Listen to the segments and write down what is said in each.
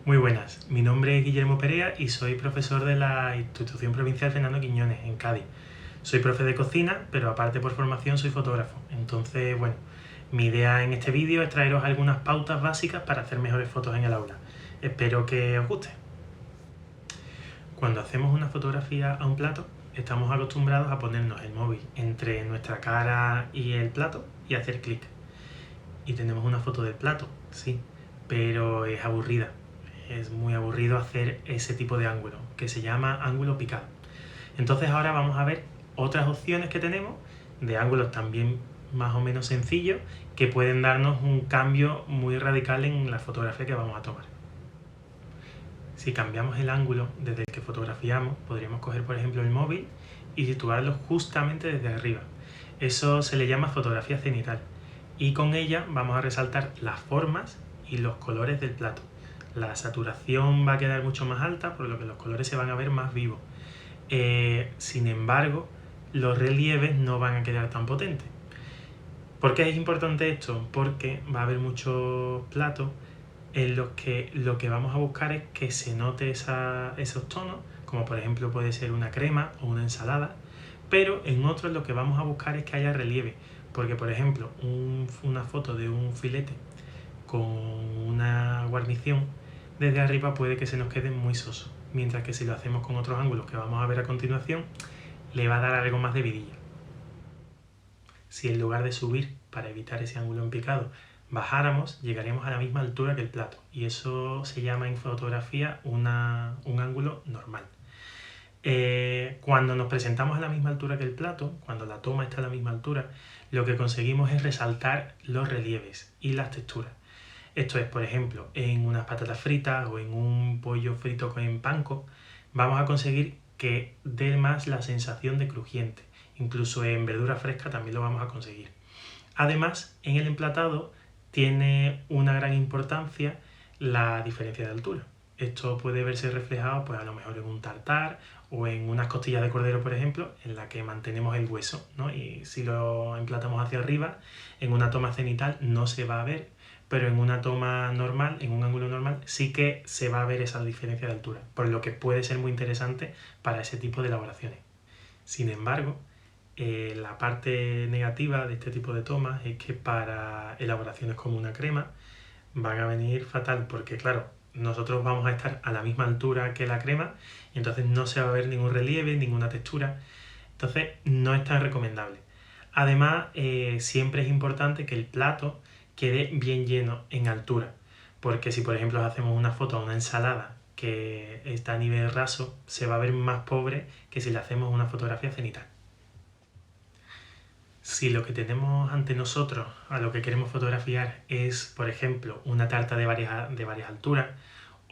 Muy buenas, mi nombre es Guillermo Perea y soy profesor de la Institución Provincial Fernando Quiñones, en Cádiz. Soy profe de cocina, pero aparte por formación soy fotógrafo. Entonces, bueno, mi idea en este vídeo es traeros algunas pautas básicas para hacer mejores fotos en el aula. Espero que os guste. Cuando hacemos una fotografía a un plato, estamos acostumbrados a ponernos el móvil entre nuestra cara y el plato y hacer clic. Y tenemos una foto del plato, sí, pero es aburrida. Es muy aburrido hacer ese tipo de ángulo, que se llama ángulo picado. Entonces ahora vamos a ver otras opciones que tenemos de ángulos también más o menos sencillos que pueden darnos un cambio muy radical en la fotografía que vamos a tomar. Si cambiamos el ángulo desde el que fotografiamos, podríamos coger por ejemplo el móvil y situarlo justamente desde arriba. Eso se le llama fotografía cenital y con ella vamos a resaltar las formas y los colores del plato. La saturación va a quedar mucho más alta, por lo que los colores se van a ver más vivos. Sin embargo, los relieves no van a quedar tan potentes. ¿Por qué es importante esto? Porque va a haber muchos platos en los que lo que vamos a buscar es que se note esos tonos, como por ejemplo puede ser una crema o una ensalada, pero en otros lo que vamos a buscar es que haya relieve, porque por ejemplo una foto de un filete con una guarnición desde arriba puede que se nos quede muy soso, mientras que si lo hacemos con otros ángulos que vamos a ver a continuación le va a dar algo más de vidilla. Si en lugar de subir para evitar ese ángulo en picado bajáramos, llegaríamos a la misma altura que el plato y eso se llama en fotografía un ángulo normal. Cuando nos presentamos a la misma altura que el plato, cuando la toma está a la misma altura, lo que conseguimos es resaltar los relieves y las texturas. Esto es, por ejemplo, en unas patatas fritas o en un pollo frito con panko, vamos a conseguir que dé más la sensación de crujiente. Incluso en verdura fresca también lo vamos a conseguir. Además, en el emplatado tiene una gran importancia la diferencia de altura. Esto puede verse reflejado pues a lo mejor en un tartar o en unas costillas de cordero, por ejemplo, en la que mantenemos el hueso, ¿no? Y si lo emplatamos hacia arriba, en una toma cenital no se va a ver, pero en una toma normal, en un ángulo normal, sí que se va a ver esa diferencia de altura, por lo que puede ser muy interesante para ese tipo de elaboraciones. Sin embargo, la parte negativa de este tipo de tomas es que para elaboraciones como una crema van a venir fatal, porque claro, nosotros vamos a estar a la misma altura que la crema y entonces no se va a ver ningún relieve, ninguna textura, entonces no es tan recomendable. Además, siempre es importante que el plato quede bien lleno en altura, porque si por ejemplo hacemos una foto a una ensalada que está a nivel raso, se va a ver más pobre que si le hacemos una fotografía cenital. Si lo que tenemos ante nosotros, a lo que queremos fotografiar, es, por ejemplo, una tarta de varias alturas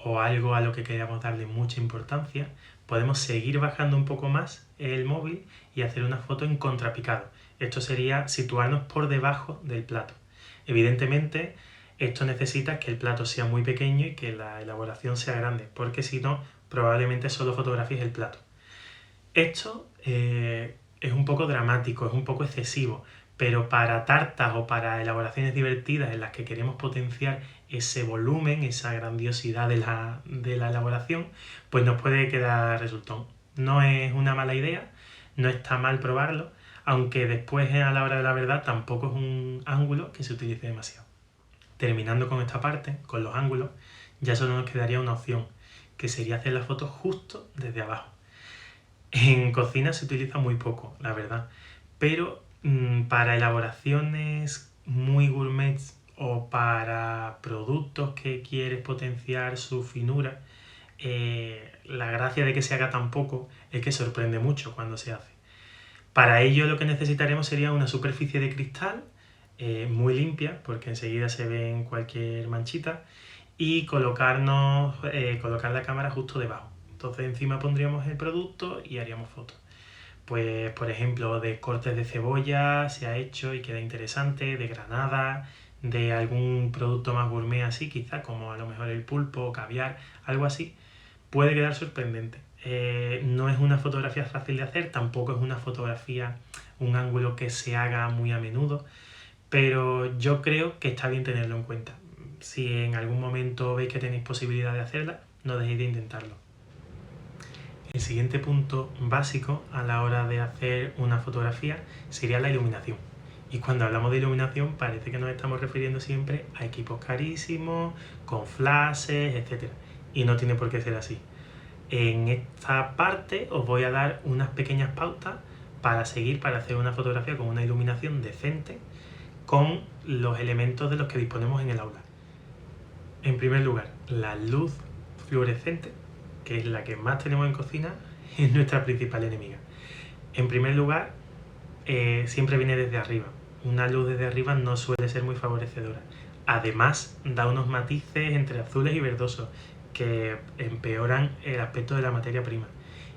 o algo a lo que queramos darle mucha importancia, podemos seguir bajando un poco más el móvil y hacer una foto en contrapicado. Esto sería situarnos por debajo del plato. Evidentemente, esto necesita que el plato sea muy pequeño y que la elaboración sea grande, porque si no, probablemente solo fotografíes el plato. Esto es un poco dramático, es un poco excesivo, pero para tartas o para elaboraciones divertidas en las que queremos potenciar ese volumen, esa grandiosidad de la elaboración, pues nos puede quedar resultón. No es una mala idea, no está mal probarlo, aunque después a la hora de la verdad tampoco es un ángulo que se utilice demasiado. Terminando con esta parte, con los ángulos, ya solo nos quedaría una opción, que sería hacer la foto justo desde abajo. En cocina se utiliza muy poco, la verdad, pero para elaboraciones muy gourmet o para productos que quieres potenciar su finura, la gracia de que se haga tan poco es que sorprende mucho cuando se hace. Para ello lo que necesitaremos sería una superficie de cristal muy limpia, porque enseguida se ven cualquier manchita, y colocar la cámara justo debajo. Entonces encima pondríamos el producto y haríamos fotos. Pues por ejemplo de cortes de cebolla se ha hecho y queda interesante, de granada, de algún producto más gourmet así, quizá como a lo mejor el pulpo, caviar, algo así, puede quedar sorprendente. No es una fotografía fácil de hacer, tampoco es una fotografía, un ángulo que se haga muy a menudo, pero yo creo que está bien tenerlo en cuenta. Si en algún momento veis que tenéis posibilidad de hacerla, no dejéis de intentarlo. El siguiente punto básico a la hora de hacer una fotografía sería la iluminación. Y cuando hablamos de iluminación parece que nos estamos refiriendo siempre a equipos carísimos, con flashes, etc. Y no tiene por qué ser así. En esta parte os voy a dar unas pequeñas pautas para seguir para hacer una fotografía con una iluminación decente con los elementos de los que disponemos en el aula. En primer lugar, la luz fluorescente, que es la que más tenemos en cocina, es nuestra principal enemiga. En primer lugar, siempre viene desde arriba. Una luz desde arriba no suele ser muy favorecedora. Además, da unos matices entre azules y verdosos que empeoran el aspecto de la materia prima.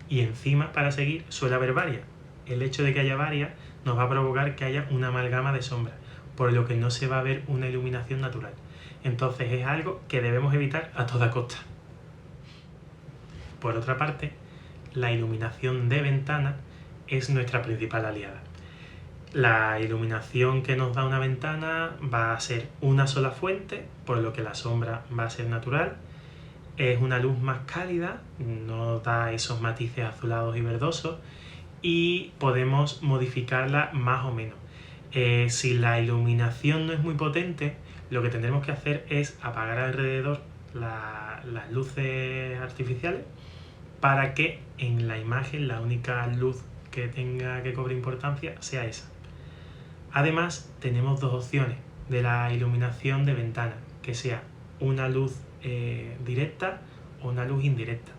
Y encima, para seguir, suele haber varias. El hecho de que haya varias nos va a provocar que haya una amalgama de sombras, por lo que no se va a ver una iluminación natural. Entonces es algo que debemos evitar a toda costa. Por otra parte, la iluminación de ventana es nuestra principal aliada. La iluminación que nos da una ventana va a ser una sola fuente, por lo que la sombra va a ser natural. Es una luz más cálida, no da esos matices azulados y verdosos y podemos modificarla más o menos. Si la iluminación no es muy potente, lo que tendremos que hacer es apagar alrededor las luces artificiales para que en la imagen la única luz que tenga que cobre importancia sea esa. Además, tenemos dos opciones de la iluminación de ventana, que sea una luz directa o una luz indirecta.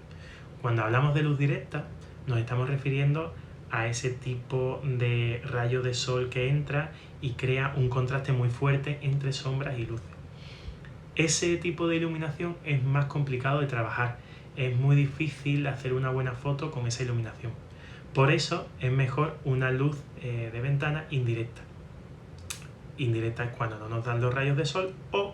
Cuando hablamos de luz directa, nos estamos refiriendo a ese tipo de rayo de sol que entra y crea un contraste muy fuerte entre sombras y luces. Ese tipo de iluminación es más complicado de trabajar, es muy difícil hacer una buena foto con esa iluminación. Por eso es mejor una luz de ventana indirecta. Indirecta es cuando no nos dan los rayos de sol o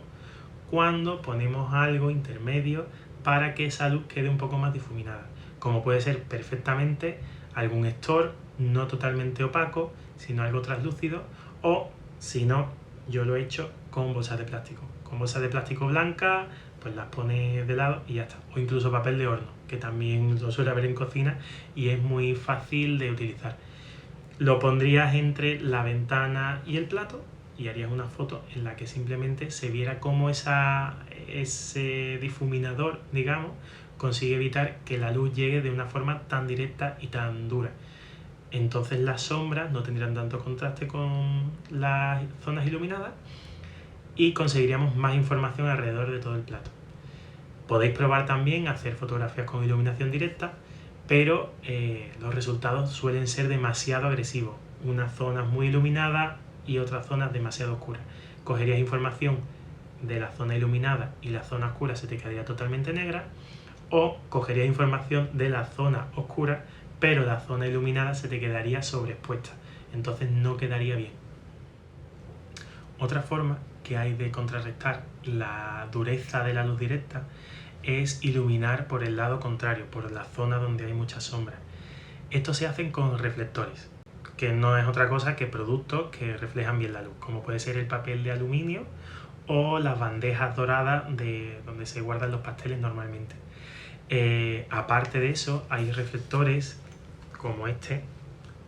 cuando ponemos algo intermedio para que esa luz quede un poco más difuminada, como puede ser perfectamente algún store no totalmente opaco, sino algo translúcido, o si no, yo lo he hecho con bolsas de plástico. Con bolsas de plástico blanca, pues las pones de lado y ya está. O incluso papel de horno, que también lo suele haber en cocina y es muy fácil de utilizar. Lo pondrías entre la ventana y el plato y harías una foto en la que simplemente se viera cómo ese difuminador, digamos, consigue evitar que la luz llegue de una forma tan directa y tan dura. Entonces las sombras no tendrán tanto contraste con las zonas iluminadas y conseguiríamos más información alrededor de todo el plato. Podéis probar también hacer fotografías con iluminación directa, pero los resultados suelen ser demasiado agresivos. Unas zonas muy iluminadas y otras zonas demasiado oscuras. Cogerías información de la zona iluminada y la zona oscura se te quedaría totalmente negra, o cogerías información de la zona oscura pero la zona iluminada se te quedaría sobreexpuesta, entonces no quedaría bien. Otra forma que hay de contrarrestar la dureza de la luz directa es iluminar por el lado contrario, por la zona donde hay mucha sombra. Esto se hace con reflectores, que no es otra cosa que productos que reflejan bien la luz, como puede ser el papel de aluminio o las bandejas doradas de donde se guardan los pasteles normalmente. Aparte de eso, hay reflectores como este,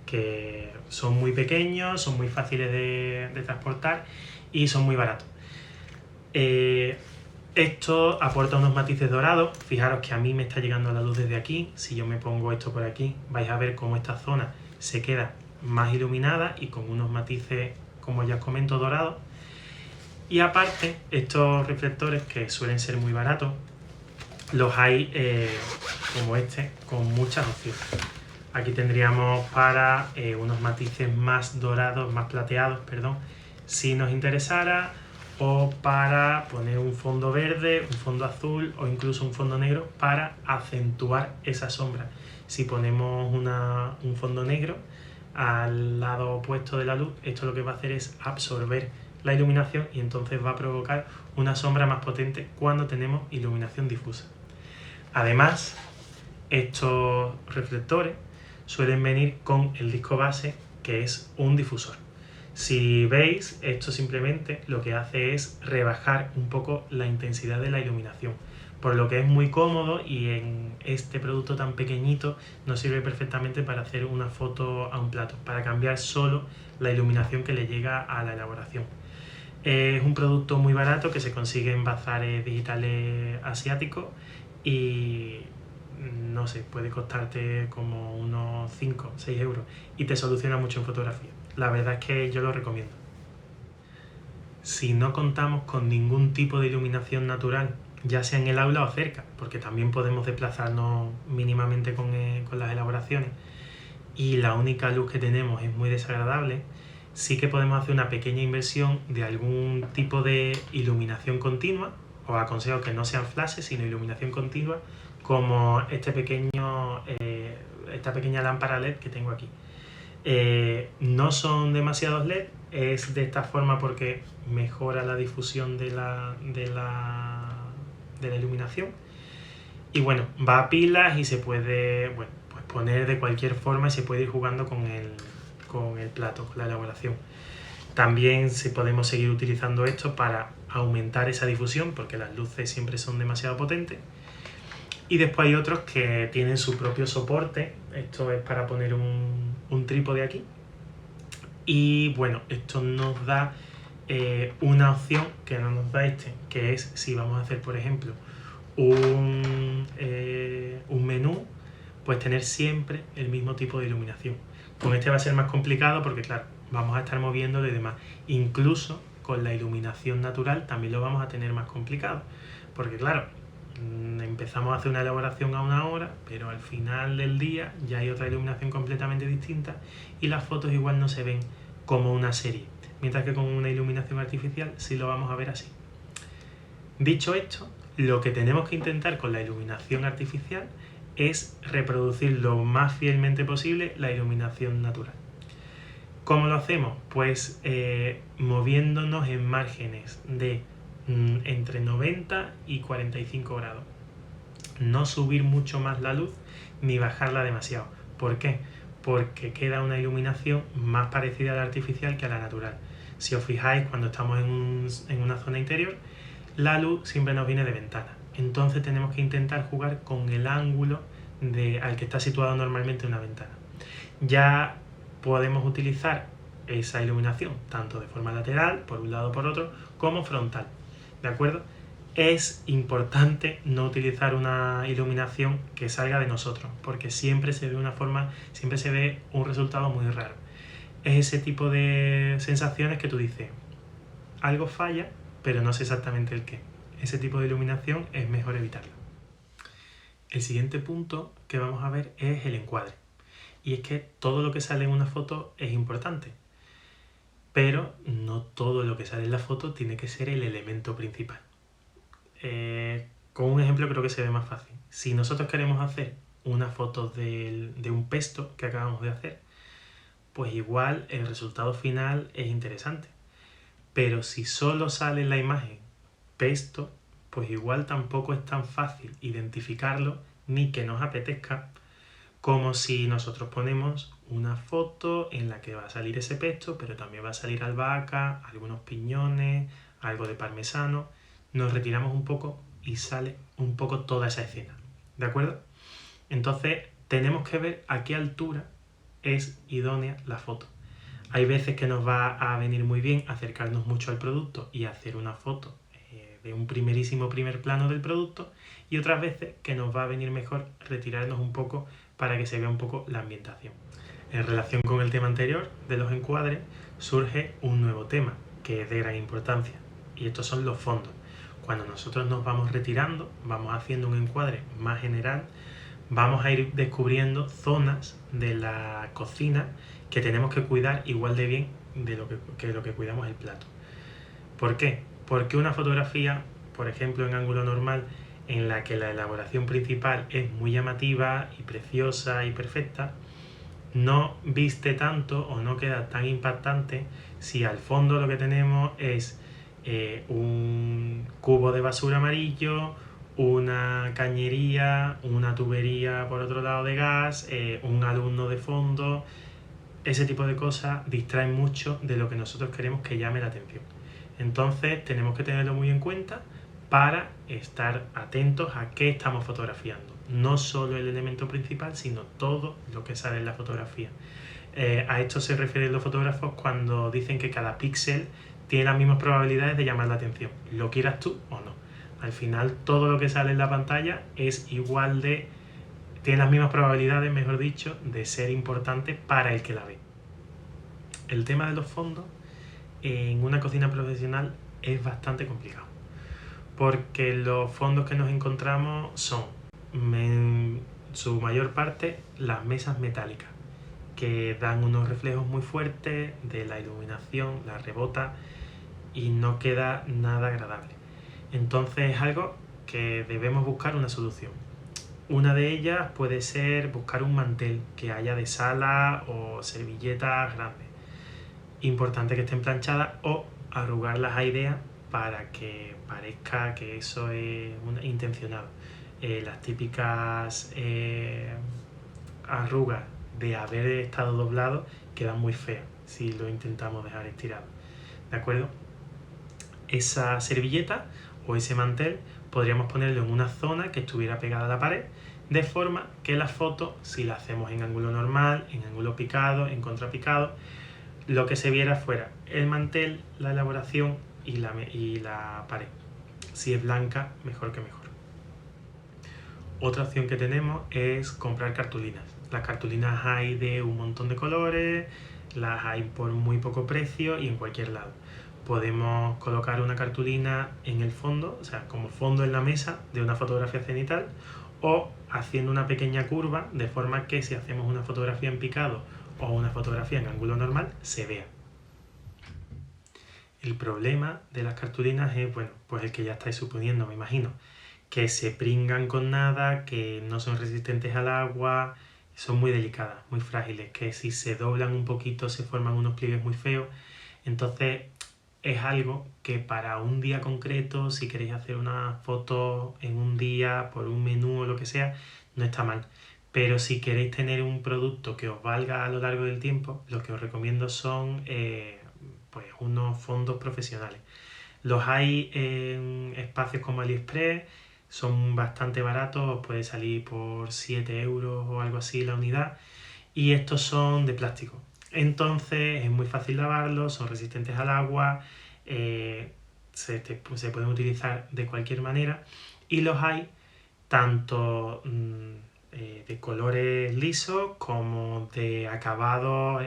que son muy pequeños, son muy fáciles de transportar y son muy baratos. Esto aporta unos matices dorados. Fijaros que a mí me está llegando la luz desde aquí. Si yo me pongo esto por aquí, vais a ver cómo esta zona se queda más iluminada y con unos matices, como ya os comento, dorados. Y aparte, estos reflectores, que suelen ser muy baratos, los hay como este, con muchas opciones. Aquí tendríamos para unos matices más dorados, más plateados, perdón, si nos interesara, o para poner un fondo verde, un fondo azul o incluso un fondo negro para acentuar esa sombra. Si ponemos un fondo negro al lado opuesto de la luz, esto lo que va a hacer es absorber la iluminación y entonces va a provocar una sombra más potente cuando tenemos iluminación difusa. Además, estos reflectores suelen venir con el disco base, que es un difusor. Si veis, esto simplemente lo que hace es rebajar un poco la intensidad de la iluminación, por lo que es muy cómodo y en este producto tan pequeñito nos sirve perfectamente para hacer una foto a un plato, para cambiar solo la iluminación que le llega a la elaboración. Es un producto muy barato que se consigue en bazares digitales asiáticos y no sé, puede costarte como unos 5 o 6 euros y te soluciona mucho en fotografía. La verdad es que yo lo recomiendo. Si no contamos con ningún tipo de iluminación natural, ya sea en el aula o cerca, porque también podemos desplazarnos mínimamente con las elaboraciones, y la única luz que tenemos es muy desagradable, sí que podemos hacer una pequeña inversión de algún tipo de iluminación continua. Os aconsejo que no sean flashes, sino iluminación continua, como esta pequeña lámpara LED que tengo aquí. No son demasiados LED, es de esta forma porque mejora la difusión de la iluminación. Y bueno, va a pilas y se puede pues poner de cualquier forma y se puede ir jugando con el plato, con la elaboración. También podemos seguir utilizando esto para aumentar esa difusión porque las luces siempre son demasiado potentes. Y después hay otros que tienen su propio soporte. Esto es para poner un trípode aquí. Y bueno, esto nos da una opción que no nos da este, que es si vamos a hacer, por ejemplo, un menú, pues tener siempre el mismo tipo de iluminación. Con este va a ser más complicado porque, claro, vamos a estar moviendo y demás. Incluso con la iluminación natural también lo vamos a tener más complicado. Porque, claro, empezamos a hacer una elaboración a una hora, pero al final del día ya hay otra iluminación completamente distinta y las fotos igual no se ven como una serie. Mientras que con una iluminación artificial sí lo vamos a ver así. Dicho esto, lo que tenemos que intentar con la iluminación artificial es reproducir lo más fielmente posible la iluminación natural. ¿Cómo lo hacemos? Pues moviéndonos en márgenes de entre 90 y 45 grados. No subir mucho más la luz ni bajarla demasiado. ¿Por qué? Porque queda una iluminación más parecida a la artificial que a la natural. Si os fijáis, cuando estamos en una zona interior, la luz siempre nos viene de ventana. Entonces tenemos que intentar jugar con el ángulo al que está situado normalmente una ventana. Ya podemos utilizar esa iluminación tanto de forma lateral, por un lado o por otro, como frontal. ¿De acuerdo? Es importante no utilizar una iluminación que salga de nosotros, porque siempre se ve un resultado muy raro. Es ese tipo de sensaciones que tú dices, algo falla, pero no sé exactamente el qué. Ese tipo de iluminación es mejor evitarlo. El siguiente punto que vamos a ver es el encuadre. Y es que todo lo que sale en una foto es importante, pero no todo lo que sale en la foto tiene que ser el elemento principal. Con un ejemplo creo que se ve más fácil. Si nosotros queremos hacer una foto de un pesto que acabamos de hacer, pues igual el resultado final es interesante. Pero si solo sale en la imagen pesto, pues igual tampoco es tan fácil identificarlo ni que nos apetezca como si nosotros ponemos una foto en la que va a salir ese pesto, pero también va a salir albahaca, algunos piñones, algo de parmesano. Nos retiramos un poco y sale un poco toda esa escena. ¿De acuerdo? Entonces tenemos que ver a qué altura es idónea la foto. Hay veces que nos va a venir muy bien acercarnos mucho al producto y hacer una foto de un primerísimo primer plano del producto, y otras veces que nos va a venir mejor retirarnos un poco para que se vea un poco la ambientación. En relación con el tema anterior de los encuadres, surge un nuevo tema que es de gran importancia, y estos son los fondos. Cuando nosotros nos vamos retirando, vamos haciendo un encuadre más general, vamos a ir descubriendo zonas de la cocina que tenemos que cuidar igual de bien de lo que cuidamos el plato. ¿Por qué? Porque una fotografía, por ejemplo en ángulo normal, en la que la elaboración principal es muy llamativa y preciosa y perfecta, no viste tanto o no queda tan impactante si al fondo lo que tenemos es un cubo de basura amarillo, una cañería, una tubería por otro lado de gas, un alumno de fondo, ese tipo de cosas distraen mucho de lo que nosotros queremos que llame la atención. Entonces tenemos que tenerlo muy en cuenta para estar atentos a qué estamos fotografiando. No solo el elemento principal, sino todo lo que sale en la fotografía. A esto se refieren los fotógrafos cuando dicen que cada píxel tiene las mismas probabilidades de llamar la atención, lo quieras tú o no. Al final todo lo que sale en la pantalla es igual de... tiene las mismas probabilidades, mejor dicho, de ser importante para el que la ve. El tema de los fondos en una cocina profesional es bastante complicado, porque los fondos que nos encontramos son, en su mayor parte, las mesas metálicas, que dan unos reflejos muy fuertes de la iluminación, la rebota y no queda nada agradable. Entonces es algo que debemos buscar una solución. Una de ellas puede ser buscar un mantel que haya de sala o servilletas grandes. Importante que estén planchadas o arrugarlas a idea para que parezca que eso es intencionado. Las típicas arrugas de haber estado doblado quedan muy feas si lo intentamos dejar estirado. ¿De acuerdo? Esa servilleta o ese mantel podríamos ponerlo en una zona que estuviera pegada a la pared, de forma que la foto, si la hacemos en ángulo normal, en ángulo picado, en contrapicado, lo que se viera fuera el mantel, la elaboración y la pared. Si es blanca, mejor que mejor. Otra opción que tenemos es comprar cartulinas. Las cartulinas hay de un montón de colores, las hay por muy poco precio y en cualquier lado. Podemos colocar una cartulina en el fondo, o sea, como fondo en la mesa de una fotografía cenital, o haciendo una pequeña curva de forma que si hacemos una fotografía en picado o una fotografía en ángulo normal, se vea. El problema de las cartulinas es, bueno, pues el que ya estáis suponiendo, me imagino, que se pringan con nada, que no son resistentes al agua, son muy delicadas, muy frágiles, que si se doblan un poquito se forman unos pliegues muy feos. Entonces es algo que para un día concreto, si queréis hacer una foto en un día por un menú o lo que sea, no está mal. Pero si queréis tener un producto que os valga a lo largo del tiempo, lo que os recomiendo son pues unos fondos profesionales. Los hay en espacios como AliExpress, son bastante baratos, os puede salir por 7 euros o algo así la unidad, y estos son de plástico. Entonces es muy fácil lavarlos, son resistentes al agua, se pueden utilizar de cualquier manera, y los hay tanto de colores lisos como de acabados,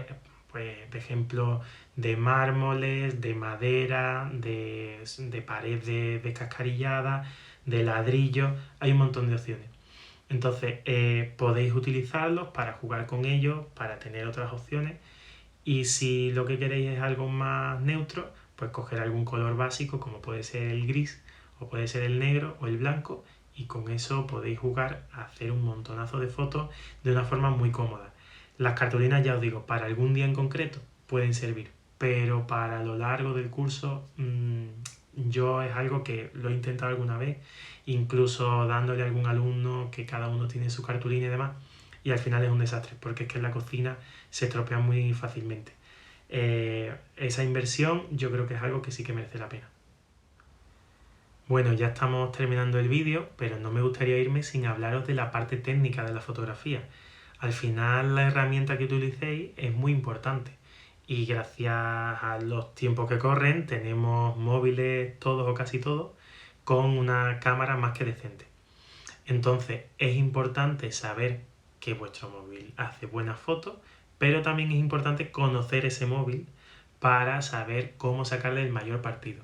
pues de ejemplo de mármoles, de madera, de pared descascarillada, de ladrillo, hay un montón de opciones. Entonces podéis utilizarlos para jugar con ellos, para tener otras opciones, y si lo que queréis es algo más neutro, pues coger algún color básico como puede ser el gris o puede ser el negro o el blanco, y con eso podéis jugar a hacer un montonazo de fotos de una forma muy cómoda. Las cartulinas, ya os digo, para algún día en concreto pueden servir, pero para lo largo del curso yo es algo que lo he intentado alguna vez, incluso dándole a algún alumno que cada uno tiene su cartulina y demás, y al final es un desastre, porque es que en la cocina se estropea muy fácilmente. Esa inversión yo creo que es algo que sí que merece la pena. Bueno, ya estamos terminando el vídeo, pero no me gustaría irme sin hablaros de la parte técnica de la fotografía. Al final la herramienta que utilicéis es muy importante, y gracias a los tiempos que corren tenemos móviles, todos o casi todos, con una cámara más que decente. Entonces es importante saber que vuestro móvil hace buenas fotos, pero también es importante conocer ese móvil para saber cómo sacarle el mayor partido.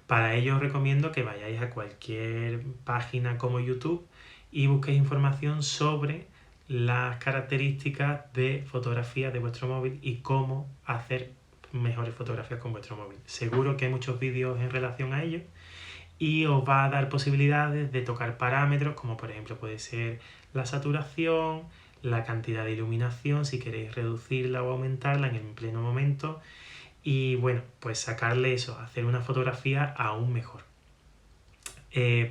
Para ello os recomiendo que vayáis a cualquier página como YouTube y busquéis información sobre las características de fotografía de vuestro móvil y cómo hacer mejores fotografías con vuestro móvil. Seguro que hay muchos vídeos en relación a ello y os va a dar posibilidades de tocar parámetros como por ejemplo puede ser la saturación, la cantidad de iluminación, si queréis reducirla o aumentarla en el pleno momento, y bueno, pues sacarle eso, hacer una fotografía aún mejor.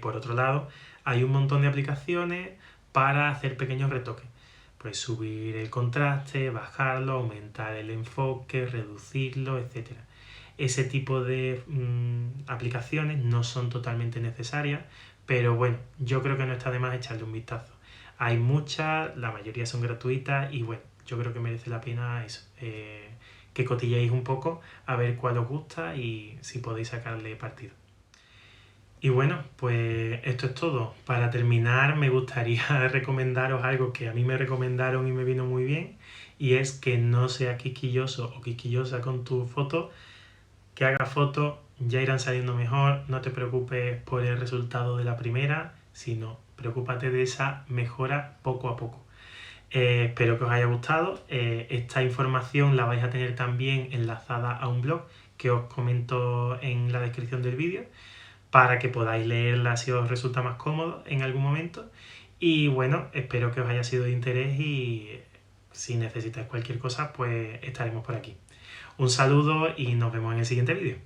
Por otro lado, hay un montón de aplicaciones para hacer pequeños retoques. pues subir el contraste, bajarlo, aumentar el enfoque, reducirlo, etc. Ese tipo de aplicaciones no son totalmente necesarias, pero bueno, yo creo que no está de más echarle un vistazo. Hay muchas, la mayoría son gratuitas y bueno, yo creo que merece la pena eso, que cotilléis un poco a ver cuál os gusta y si podéis sacarle partido. Y bueno, pues esto es todo. Para terminar, me gustaría recomendaros algo que a mí me recomendaron y me vino muy bien, y es que no seas quisquilloso o quisquillosa con tu foto, que hagas fotos, ya irán saliendo mejor, no te preocupes por el resultado de la primera, sino preocúpate de esa mejora poco a poco. Espero que os haya gustado. Esta información la vais a tener también enlazada a un blog que os comento en la descripción del vídeo para que podáis leerla si os resulta más cómodo en algún momento. Y bueno, espero que os haya sido de interés y si necesitáis cualquier cosa, pues estaremos por aquí. Un saludo y nos vemos en el siguiente vídeo.